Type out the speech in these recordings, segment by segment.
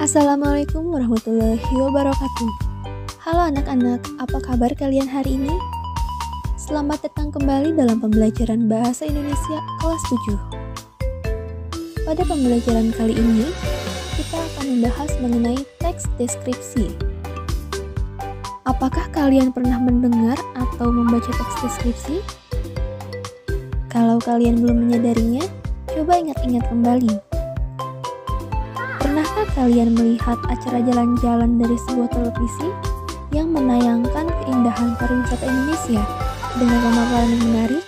Assalamualaikum warahmatullahi wabarakatuh. Halo anak-anak, apa kabar kalian hari ini? Selamat datang kembali dalam pembelajaran Bahasa Indonesia kelas 7. Pada pembelajaran kali ini, kita akan membahas mengenai teks deskripsi. Apakah kalian pernah mendengar atau membaca teks deskripsi? Kalau kalian belum menyadarinya, coba ingat-ingat kembali. Pernahkah kalian melihat acara jalan-jalan dari sebuah televisi yang menayangkan keindahan pariwisata Indonesia dengan pemaparan yang menarik?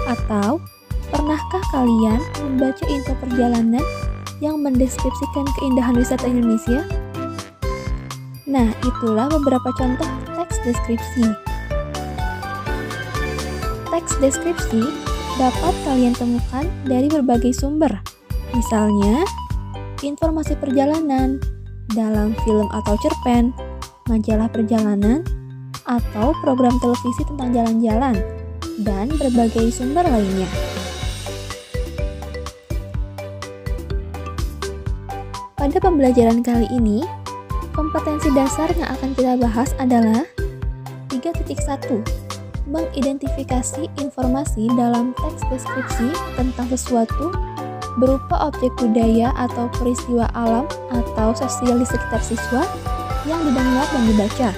Atau pernahkah kalian membaca info perjalanan yang mendeskripsikan keindahan wisata Indonesia? Nah, itulah beberapa contoh teks deskripsi. Teks deskripsi dapat kalian temukan dari berbagai sumber, misalnya informasi perjalanan dalam film atau cerpen, majalah perjalanan, atau program televisi tentang jalan-jalan, dan berbagai sumber lainnya. Pada pembelajaran kali ini, kompetensi dasar yang akan kita bahas adalah 3.1. Mengidentifikasi informasi dalam teks deskripsi tentang sesuatu berupa objek budaya atau peristiwa alam atau sosial di sekitar siswa yang didengar dan dibaca.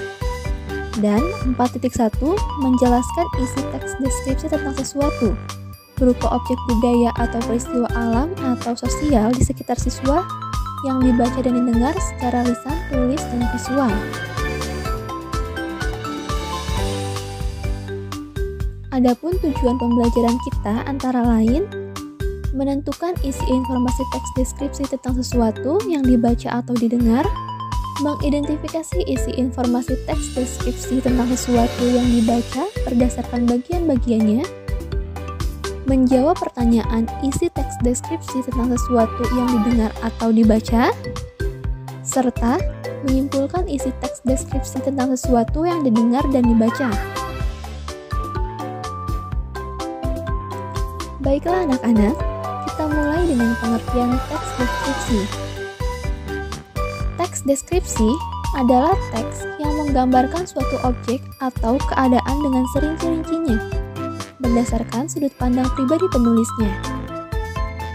Dan 4.1 menjelaskan isi teks deskripsi tentang sesuatu berupa objek budaya atau peristiwa alam atau sosial di sekitar siswa yang dibaca dan didengar secara lisan, tulis, dan visual. Adapun tujuan pembelajaran kita antara lain menentukan isi informasi teks deskripsi tentang sesuatu yang dibaca atau didengar, mengidentifikasi isi informasi teks deskripsi tentang sesuatu yang dibaca berdasarkan bagian-bagiannya, menjawab pertanyaan isi teks deskripsi tentang sesuatu yang didengar atau dibaca, serta menyimpulkan isi teks deskripsi tentang sesuatu yang didengar dan dibaca. Baiklah anak-anak, kita mulai dengan pengertian teks deskripsi. Teks deskripsi adalah teks yang menggambarkan suatu objek atau keadaan dengan serinci-rincinya, berdasarkan sudut pandang pribadi penulisnya.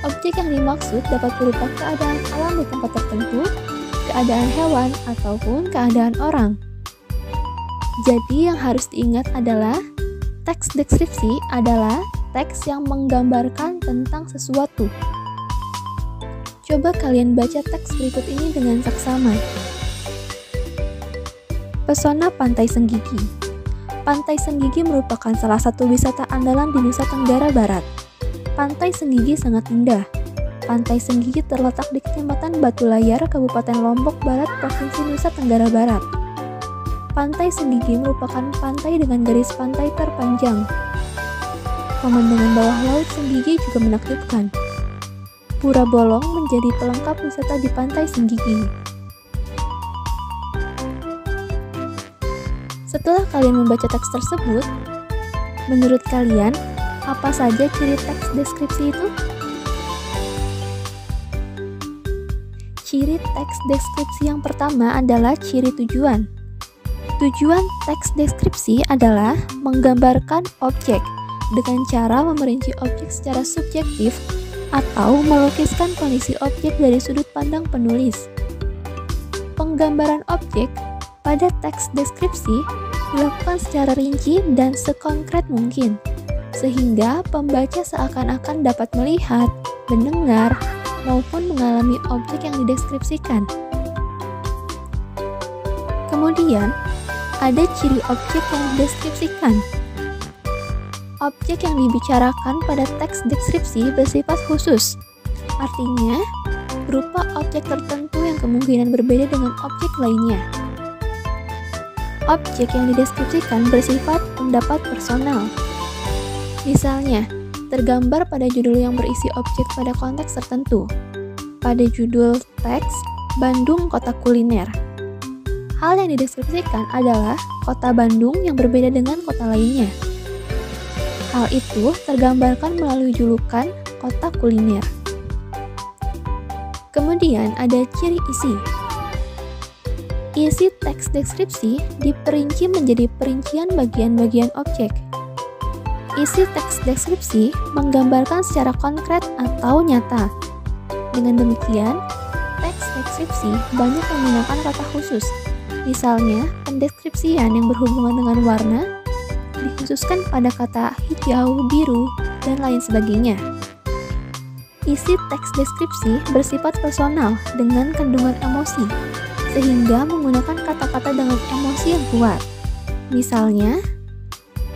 Objek yang dimaksud dapat berupa keadaan alam di tempat tertentu, keadaan hewan, ataupun keadaan orang. Jadi yang harus diingat adalah teks deskripsi adalah teks yang menggambarkan tentang sesuatu. Coba kalian baca teks berikut ini dengan saksama. Pesona Pantai Senggigi. Pantai Senggigi merupakan salah satu wisata andalan di Nusa Tenggara Barat. Pantai Senggigi sangat indah. Pantai Senggigi terletak di Kecamatan Batu Layar, Kabupaten Lombok Barat, Provinsi Nusa Tenggara Barat. Pantai Senggigi merupakan pantai dengan garis pantai terpanjang. Pemandangan bawah laut Senggigi juga menakjubkan. Pura Bolong menjadi pelengkap wisata di Pantai Senggigi. Setelah kalian membaca teks tersebut, menurut kalian, apa saja ciri teks deskripsi itu? Ciri teks deskripsi yang pertama adalah ciri tujuan. Tujuan teks deskripsi adalah menggambarkan objek dengan cara memerinci objek secara subjektif atau melukiskan kondisi objek dari sudut pandang penulis. Penggambaran objek pada teks deskripsi dilakukan secara rinci dan sekonkret mungkin, sehingga pembaca seakan-akan dapat melihat, mendengar, maupun mengalami objek yang dideskripsikan. Kemudian, ada ciri objek yang dideskripsikan. Objek yang dibicarakan pada teks deskripsi bersifat khusus, artinya berupa objek tertentu yang kemungkinan berbeda dengan objek lainnya. Objek yang dideskripsikan bersifat pendapat personal. Misalnya, tergambar pada judul yang berisi objek pada konteks tertentu. Pada judul teks, Bandung Kota Kuliner. Hal yang dideskripsikan adalah kota Bandung yang berbeda dengan kota lainnya. Hal itu tergambarkan melalui julukan kota kuliner. Kemudian ada ciri isi. Isi teks deskripsi diperinci menjadi perincian bagian-bagian objek. Isi teks deskripsi menggambarkan secara konkret atau nyata. Dengan demikian, teks deskripsi banyak menggunakan kata khusus. Misalnya, pendeskripsian yang berhubungan dengan warna dikhususkan pada kata hijau, biru, dan lain sebagainya. Isi teks deskripsi bersifat personal dengan kandungan emosi, sehingga menggunakan kata-kata dengan emosi yang kuat. Misalnya,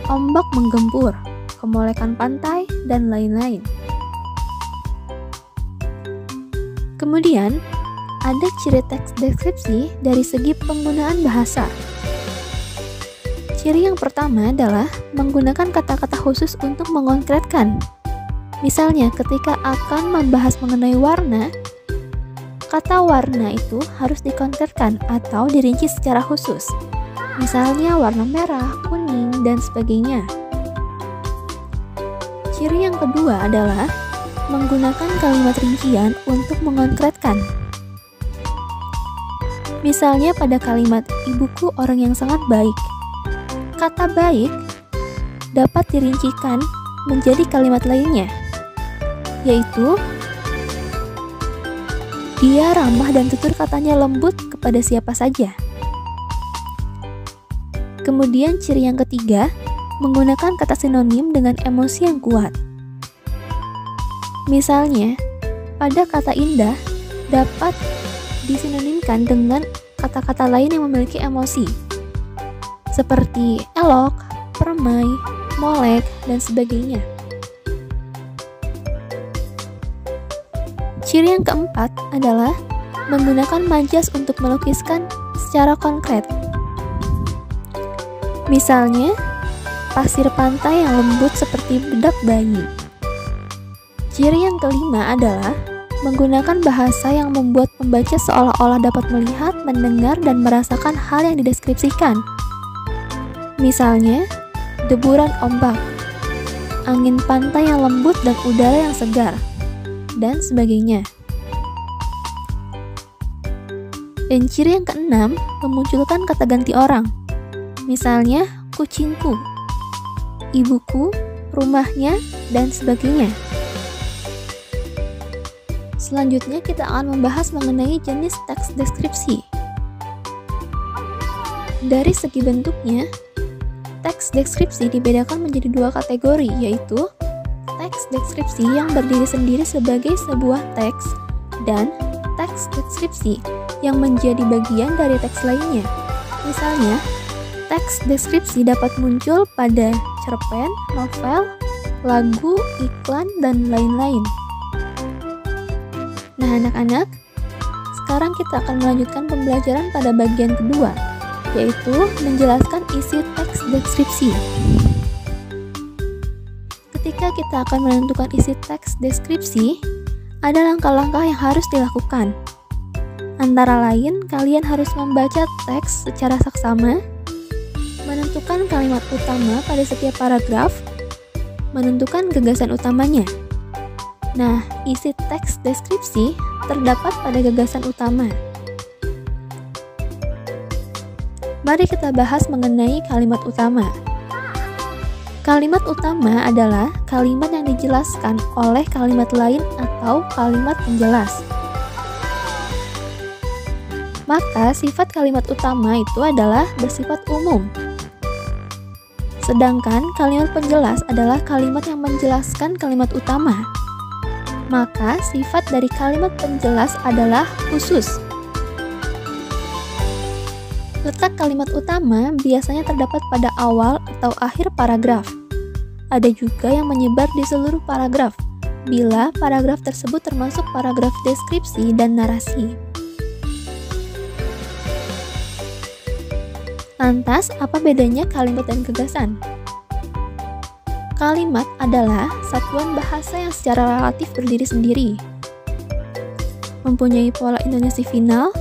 ombak menggempur, kemolekan pantai, dan lain-lain. Kemudian, ada ciri teks deskripsi dari segi penggunaan bahasa. Ciri yang pertama adalah menggunakan kata-kata khusus untuk mengonkretkan. Misalnya, ketika akan membahas mengenai warna, kata warna itu harus dikonkretkan atau dirinci secara khusus. Misalnya warna merah, kuning, dan sebagainya. Ciri yang kedua adalah menggunakan kalimat rincian untuk mengonkretkan. Misalnya pada kalimat ibuku orang yang sangat baik. Kata baik dapat dirincikan menjadi kalimat lainnya, yaitu dia ramah dan tutur katanya lembut kepada siapa saja. Kemudian ciri yang ketiga, menggunakan kata sinonim dengan emosi yang kuat. Misalnya, pada kata indah dapat disinonimkan dengan kata-kata lain yang memiliki emosi, seperti elok, permai, molek, dan sebagainya. Ciri yang keempat adalah menggunakan majas untuk melukiskan secara konkret. Misalnya, pasir pantai yang lembut seperti bedak bayi. Ciri yang kelima adalah menggunakan bahasa yang membuat pembaca seolah-olah dapat melihat, mendengar, dan merasakan hal yang dideskripsikan. Misalnya, deburan ombak, angin pantai yang lembut dan udara yang segar, dan sebagainya. Dan ciri yang keenam, memunculkan kata ganti orang. Misalnya, kucingku, ibuku, rumahnya, dan sebagainya. Selanjutnya kita akan membahas mengenai jenis teks deskripsi. Dari segi bentuknya, teks deskripsi dibedakan menjadi dua kategori, yaitu teks deskripsi yang berdiri sendiri sebagai sebuah teks dan teks deskripsi yang menjadi bagian dari teks lainnya. Misalnya, teks deskripsi dapat muncul pada cerpen, novel, lagu, iklan, dan lain-lain. Nah anak-anak, sekarang kita akan melanjutkan pembelajaran pada bagian kedua, yaitu menjelaskan isi teks deskripsi. Ketika kita akan menentukan isi teks deskripsi, ada langkah-langkah yang harus dilakukan. Antara lain, kalian harus membaca teks secara saksama, menentukan kalimat utama pada setiap paragraf, menentukan gagasan utamanya. Nah, isi teks deskripsi terdapat pada gagasan utama. Mari kita bahas mengenai kalimat utama. Kalimat utama adalah kalimat yang dijelaskan oleh kalimat lain atau kalimat penjelas. Maka sifat kalimat utama itu adalah bersifat umum. Sedangkan kalimat penjelas adalah kalimat yang menjelaskan kalimat utama. Maka sifat dari kalimat penjelas adalah khusus. Letak kalimat utama biasanya terdapat pada awal atau akhir paragraf. Ada juga yang menyebar di seluruh paragraf, bila paragraf tersebut termasuk paragraf deskripsi dan narasi. Lantas, apa bedanya kalimat dan gagasan? Kalimat adalah satuan bahasa yang secara relatif berdiri sendiri, mempunyai pola intonasi final,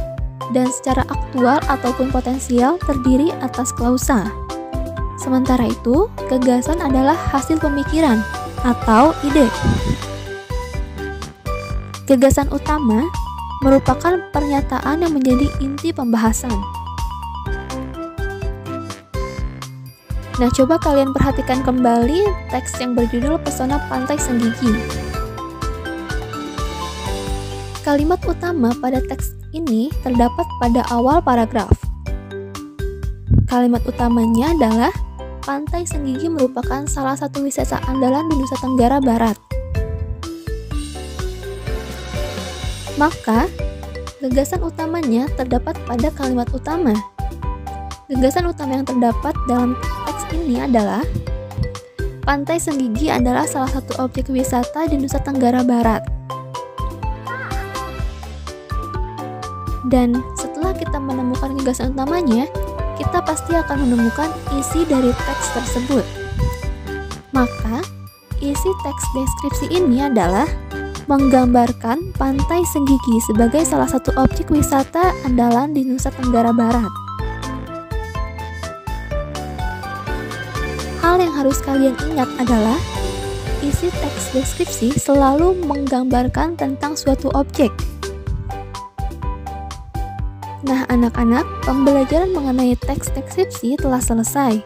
dan secara aktual ataupun potensial terdiri atas klausa. Sementara itu, gagasan adalah hasil pemikiran atau ide. Gagasan utama merupakan pernyataan yang menjadi inti pembahasan. Nah, coba kalian perhatikan kembali teks yang berjudul Pesona Pantai Senggigi. Kalimat utama pada teks ini terdapat pada awal paragraf. Kalimat utamanya adalah Pantai Senggigi merupakan salah satu wisata andalan di Nusa Tenggara Barat. Maka, gagasan utamanya terdapat pada kalimat utama. Gagasan utama yang terdapat dalam teks ini adalah Pantai Senggigi adalah salah satu objek wisata di Nusa Tenggara Barat. Dan setelah kita menemukan gagasan utamanya, kita pasti akan menemukan isi dari teks tersebut. Maka, isi teks deskripsi ini adalah menggambarkan Pantai Senggigi sebagai salah satu objek wisata andalan di Nusa Tenggara Barat. Hal yang harus kalian ingat adalah isi teks deskripsi selalu menggambarkan tentang suatu objek. Nah, anak-anak, pembelajaran mengenai teks deskripsi telah selesai.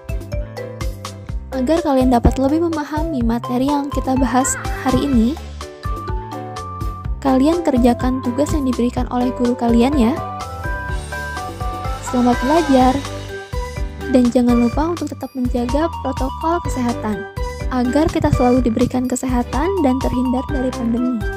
Agar kalian dapat lebih memahami materi yang kita bahas hari ini, kalian kerjakan tugas yang diberikan oleh guru kalian ya. Selamat belajar! Dan jangan lupa untuk tetap menjaga protokol kesehatan, agar kita selalu diberikan kesehatan dan terhindar dari pandemi.